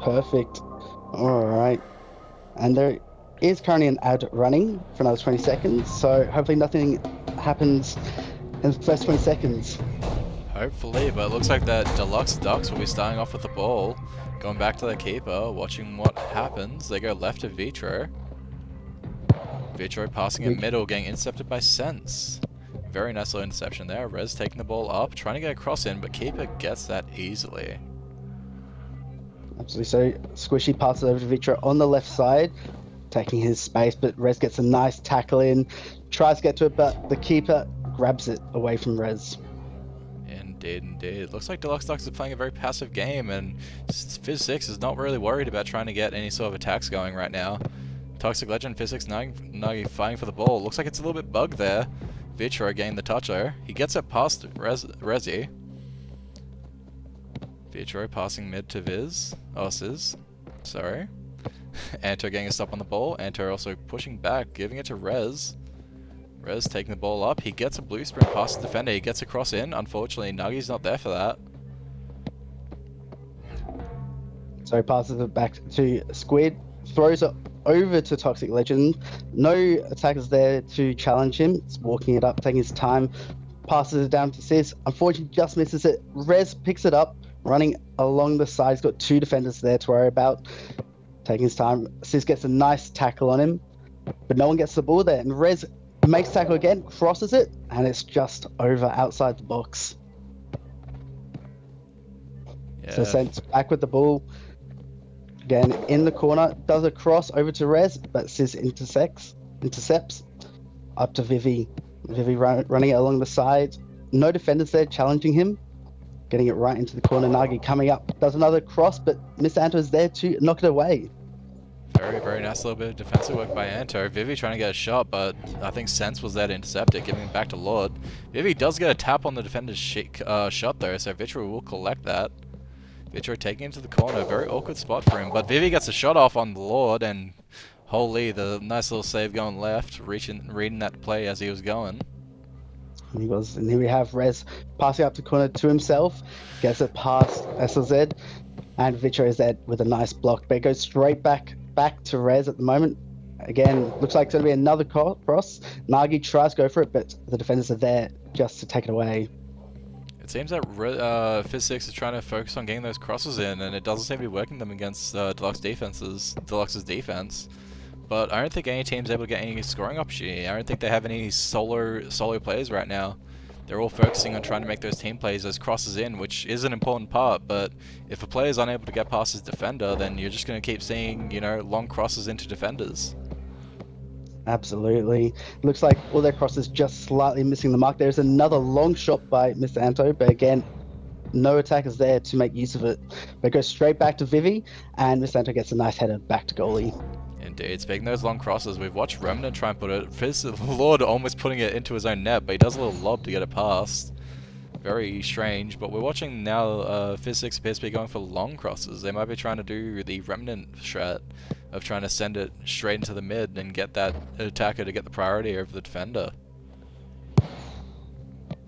Perfect. All right. And there is currently an ad running for another 20 seconds, so hopefully nothing happens in the first 20 seconds. Hopefully, but it looks like that Deluxe Ducks will be starting off with the ball. Going back to the keeper, watching what happens. They go left to Vitro. Vitro passing in middle, getting intercepted by Sense. Very nice little interception there. Rez taking the ball up, trying to get a cross in, but keeper gets that easily. Absolutely. So Squishy passes over to Vitro on the left side, taking his space, but Rez gets a nice tackle in, tries to get to it, but the keeper grabs it away from Rez. Indeed. Looks like Deluxe Ducks is playing a very passive game, and FIZ6 is not really worried about trying to get any sort of attacks going right now. Toxic Legend, FIZ6 Nagi fighting for the ball. Looks like it's a little bit bugged there. Vitro getting the toucher. He gets it past Rezi. Vitro passing mid to Viz. Oh, Sizz. Sorry. Anto getting a stop on the ball. Anto also pushing back, giving it to Rez. Rez taking the ball up. He gets a blue sprint past the defender. He gets a cross in. Unfortunately, Nagi's not there for that. So he passes it back to Squid. Throws it over to Toxic Legend. No attackers there to challenge him. It's walking it up, taking his time. Passes it down to Sizz. Unfortunately, just misses it. Rez picks it up, running along the side. He's got two defenders there to worry about. Taking his time. Sizz gets a nice tackle on him, but no one gets the ball there. And Rez makes tackle again, crosses it, and it's just over outside the box. Yeah. So Sense back with the ball. Again, in the corner, does a cross over to Rez, but Sizz intercepts up to Vivi. Vivi running it along the side. No defenders there challenging him. Getting it right into the corner. Nagi coming up, does another cross, but Mr. Anto is there to knock it away. Very nice little bit of defensive work by Anto. Vivi trying to get a shot, but I think Sense was there to intercept it, giving it back to Lord. Vivi does get a tap on the defender's shot though, so Vitro will collect that. Vitro taking it to the corner, very awkward spot for him, but Vivi gets a shot off on the Lord, and holy, the nice little save going left, reading that play as he was going. He was, and here we have Rez passing up the corner to himself, gets it past SLZ, and Vitro is there with a nice block, but it goes straight back to Rez at the moment. Again, looks like it's going to be another cross. Nagi tries to go for it, but the defenders are there just to take it away. It seems that FIZ6 is trying to focus on getting those crosses in, and it doesn't seem to be working them against Deluxe's defense. But I don't think any team's able to get any scoring opportunity. I don't think they have any solo players right now. They're all focusing on trying to make those team plays, those crosses in, which is an important part, but if a player is unable to get past his defender, then you're just going to keep seeing, long crosses into defenders. Absolutely. Looks like all their crosses just slightly missing the mark. There's another long shot by Mr. Anto, but again, no attackers there to make use of it. But it goes straight back to Vivi, and Mr. Anto gets a nice header back to goalie. Indeed. Speaking of those long crosses, we've watched Remnant try and put it. Fizz Lord almost putting it into his own net, but he does a little lob to get it past. Very strange, but we're watching now FIZ6 appears to be going for long crosses. They might be trying to do the Remnant strat of trying to send it straight into the mid and get that attacker to get the priority over the defender.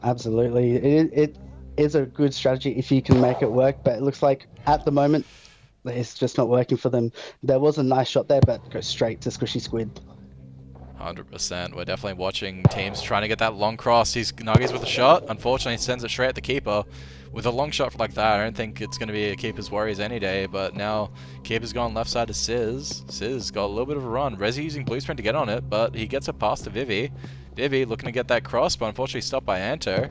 Absolutely. It is a good strategy if you can make it work, but it looks like at the moment it's just not working for them. There was a nice shot there, but it goes straight to Squishy Squid. 100%. We're definitely watching teams trying to get that long cross. Nagi's with a shot. Unfortunately, he sends it straight at the keeper. With a long shot like that, I don't think it's going to be a keeper's worries any day, but now keeper's gone left side to Sizz. Sizz got a little bit of a run. Rezi using blue sprint to get on it, but he gets it past to Vivi. Vivi looking to get that cross, but unfortunately stopped by Anto.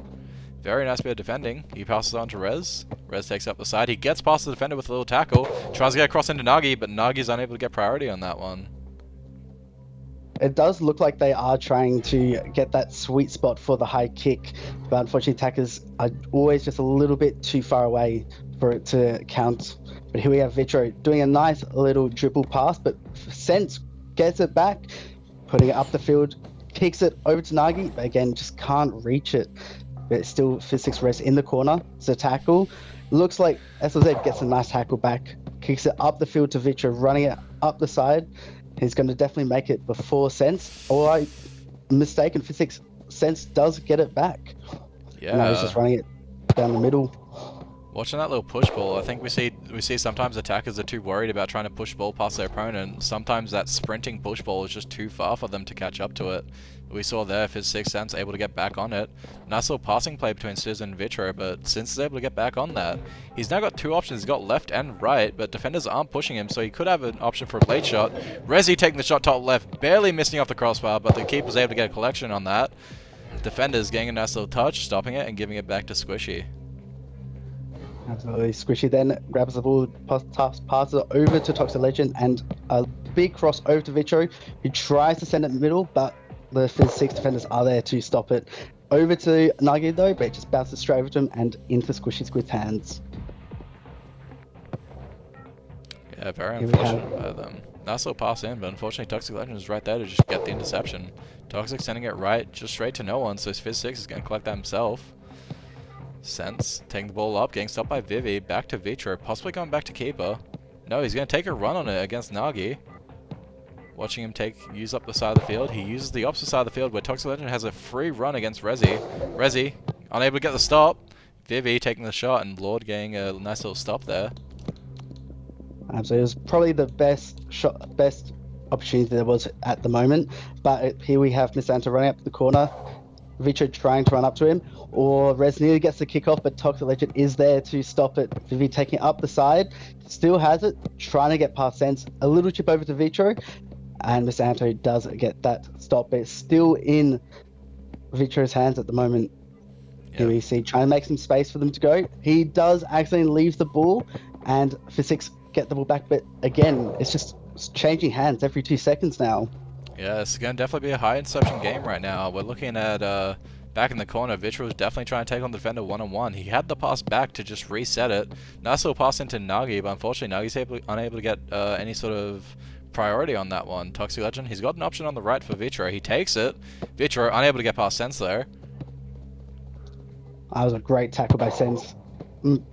Very nice bit of defending. He passes on to Rez. Rez takes up the side. He gets past the defender with a little tackle. Tries to get across into Nagi, but Nagi's unable to get priority on that one. It does look like they are trying to get that sweet spot for the high kick, but unfortunately attackers are always just a little bit too far away for it to count. But here we have Vitro doing a nice little dribble pass, but Sense gets it back, putting it up the field, kicks it over to Nagi, but again, just can't reach it. But it's still FIZ6 Rez in the corner. It's a tackle. Looks like SLZ gets a nice tackle back, kicks it up the field to Vitro, running it up the side. He's going to definitely make it before Sense. Or I'm mistaken, FIZ6 Sense does get it back. Yeah. No, he's just running it down the middle. Watching that little push ball, I think we see sometimes attackers are too worried about trying to push ball past their opponent. Sometimes that sprinting push ball is just too far for them to catch up to it. We saw there FIZ6 able to get back on it. Nice little passing play between Sizz and Vitro, but Sizz is able to get back on that. He's now got two options. He's got left and right, but defenders aren't pushing him, so he could have an option for a blade shot. Rezi taking the shot top left, barely missing off the crossbar, but the keeper's able to get a collection on that. Defenders getting a nice little touch, stopping it, and giving it back to Squishy. Absolutely. Squishy then grabs the ball, passes it over to Toxic Legend, and a big cross over to Vitro, who tries to send it in the middle, but the FIZ6 defenders are there to stop it. Over to Nagi though, but it just bounces straight over to him and into Squishy's quick hands. Yeah, very unfortunate by them. Nice little pass in, but unfortunately Toxic Legend is right there to just get the interception. Toxic sending it right, just straight to no one, so FIZ6 is going to collect that himself. Sense taking the ball up, getting stopped by Vivi, back to Vitro, possibly going back to keeper. No, he's going to take a run on it against Nagi. Watching him use up the side of the field. He uses the opposite side of the field where Toxic Legend has a free run against Rezi. Rezi unable to get the stop. Vivi taking the shot and Lord getting a nice little stop there. So it was probably the best opportunity there was at the moment. But here we have Misanta running up the corner. Vitro trying to run up to him, or Rez nearly gets the kick off, but Toxic Legend is there to stop it. Vivi taking it up the side, still has it, trying to get past Sense. A little chip over to Vitro, and Misanta does get that stop, but it's still in Vitro's hands at the moment. Yep. Here we see trying to make some space for them to go. He does accidentally leave the ball, and FIZ6 get the ball back, but again, it's just changing hands every 2 seconds now. Yeah, it's going to definitely be a high interception game right now. We're looking at, back in the corner, Vitro was definitely trying to take on the defender one-on-one. He had the pass back to just reset it. Nice little pass into Nagi, but unfortunately Nagi's unable to get any sort of priority on that one. Toxic Legend, he's got an option on the right for Vitro. He takes it. Vitro unable to get past Sense there. That was a great tackle by Sense.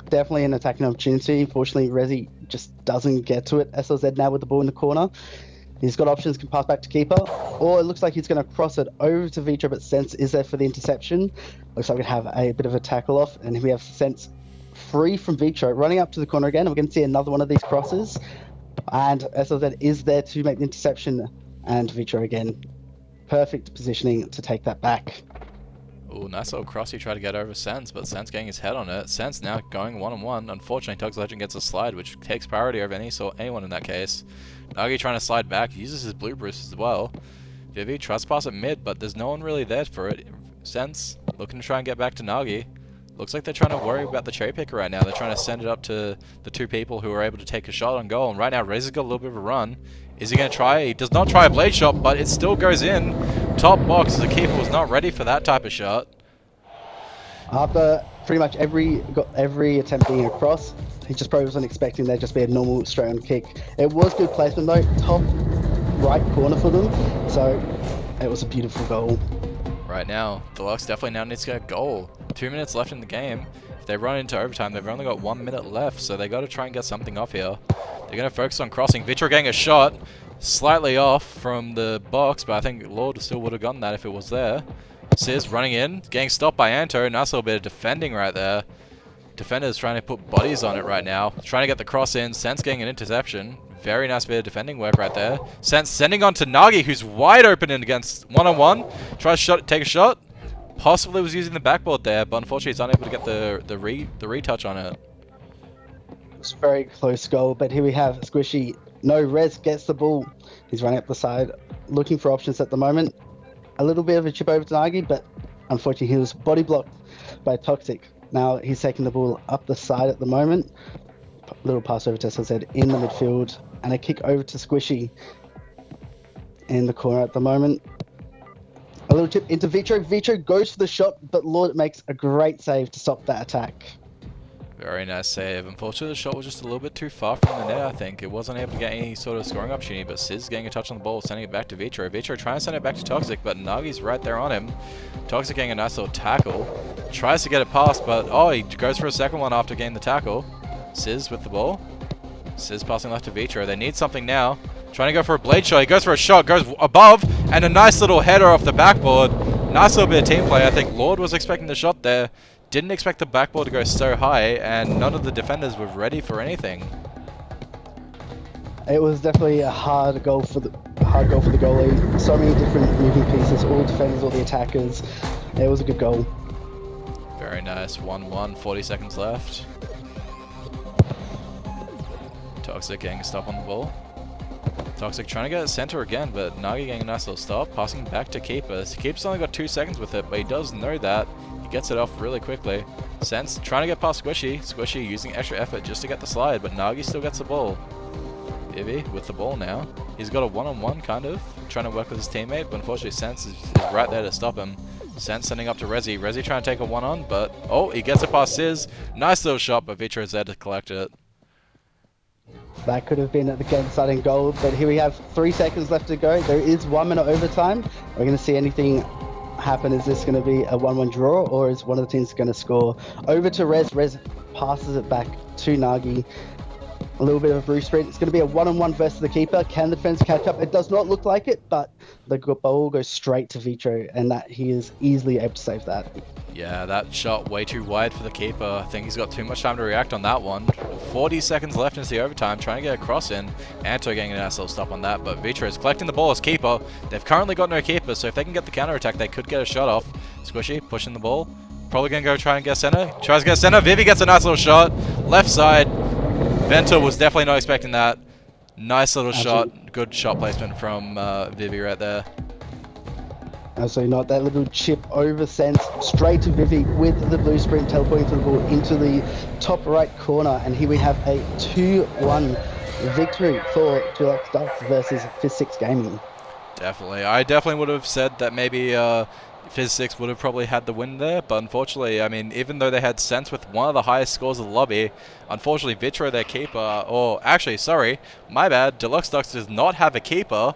Definitely an attacking opportunity. Fortunately, Rezi just doesn't get to it. SLZ now with the ball in the corner. He's got options, can pass back to keeper, or it looks like he's going to cross it over to Vitro, but Sense is there for the interception. Looks like we have a bit of a tackle off, and we have Sense free from Vitro, running up to the corner again. We're going to see another one of these crosses, and SLZ is there to make the interception, and Vitro again. Perfect positioning to take that back. Ooh, nice little cross he tried to get over Sense, but Sense getting his head on it. Sense now going one-on-one. Unfortunately, Toxic Legend gets a slide, which takes priority over anyone in that case. Nagi trying to slide back, uses his blue boost as well. Vivi tries to pass it mid, but there's no one really there for it. Sense looking to try and get back to Nagi. Looks like they're trying to worry about the cherry picker right now. They're trying to send it up to the two people who are able to take a shot on goal. And right now, Razor's got a little bit of a run. Is he going to try? He does not try a blade shot, but it still goes in. Top box, the keeper was not ready for that type of shot. After pretty much every attempt being across, he just probably wasn't expecting there just be a normal straight-on kick. It was good placement though, top right corner for them, so it was a beautiful goal. Right now, Delux definitely now needs to get a goal. 2 minutes left in the game. If they run into overtime, they've only got 1 minute left, so they got to try and get something off here. They're going to focus on crossing. Vitro getting a shot, slightly off from the box, but I think Lord still would have gotten that if it was there. Sizz running in, getting stopped by Anto. Nice little bit of defending right there. Defenders trying to put bodies on it right now. Trying to get the cross in. Sense getting an interception. Very nice bit of defending work right there. Sense sending on to Nagi, who's wide open in against one-on-one. Tries to take a shot. Possibly was using the backboard there, but unfortunately he's unable to get the retouch on it. It's a very close goal, but here we have Squishy. No, Rez gets the ball. He's running up the side, looking for options at the moment. A little bit of a chip over to Nagi, but unfortunately he was body blocked by Toxic. Now he's taking the ball up the side at the moment. Little pass over to SLZ in the midfield, and a kick over to Squishy in the corner at the moment. A little chip into Vitro. Vitro goes for the shot, but Lord makes a great save to stop that attack. Very nice save. Unfortunately, the shot was just a little bit too far from the net, I think. It wasn't able to get any sort of scoring opportunity, but Sizz getting a touch on the ball, sending it back to Vitro. Vitro trying to send it back to Toxic, but Nagi's right there on him. Toxic getting a nice little tackle. Tries to get it past, but oh, he goes for a second one after getting the tackle. Sizz with the ball. Sizz passing left to Vitro. They need something now. Trying to go for a blade shot. He goes for a shot, goes above, and a nice little header off the backboard. Nice little bit of team play. I think Lord was expecting the shot there. Didn't expect the backball to go so high, and none of the defenders were ready for anything. It was definitely a hard goal for the goalie. So many different moving pieces, all defenders, all the attackers. It was a good goal. Very nice. 1-1, 40 seconds left. Toxic getting a stop on the ball. Toxic trying to get at center again, but Nagi getting a nice little stop. Passing back to Keeper. Keeper's only got 2 seconds with it, but he does know that. He gets it off really quickly. Sense trying to get past Squishy. Squishy using extra effort just to get the slide, but Nagi still gets the ball. Vivi with the ball now. He's got a one-on-one kind of, trying to work with his teammate, but unfortunately Sense is right there to stop him. Sense sending up to Rezi. Rezi trying to take a one-on, but oh, he gets it past Sizz. Nice little shot, but Vitra is there to collect it. That could have been at the game-deciding goal, but here we have 3 seconds left to go. There is 1 minute overtime. We're going to see anything happen. Is this going to be a 1-1 draw, or is one of the teams going to score? Over to Rez. Rez passes it back to Nagi. A little bit of a blue sprint. It's going to be a 1-on-1 versus the keeper. Can the defense catch up? It does not look like it, but the ball goes straight to Vitro, and that he is easily able to save that. Yeah, that shot way too wide for the keeper. I think he's got too much time to react on that one. 40 seconds left into the overtime, trying to get a cross in. Anto getting a nice little stop on that, but Vitra is collecting the ball as keeper. They've currently got no keeper, so if they can get the counter attack, they could get a shot off. Squishy pushing the ball. Probably going to go try and get center. Tries to get center. Vivi gets a nice little shot. Left side. Venter was definitely not expecting that. Nice little shot. Good shot placement from Vivi right there. So not that little chip over Sense straight to Vivi with the blue sprint, teleporting to the ball into the top right corner, and here we have a 2-1 victory for Delux Ducks versus FIZ6 Gaming. Definitely. I definitely would have said that maybe FIZ6 would have probably had the win there, but unfortunately, I mean, even though they had Sense with one of the highest scores of the lobby, unfortunately, Vitro, their keeper, or actually, sorry, my bad, Delux Ducks does not have a keeper.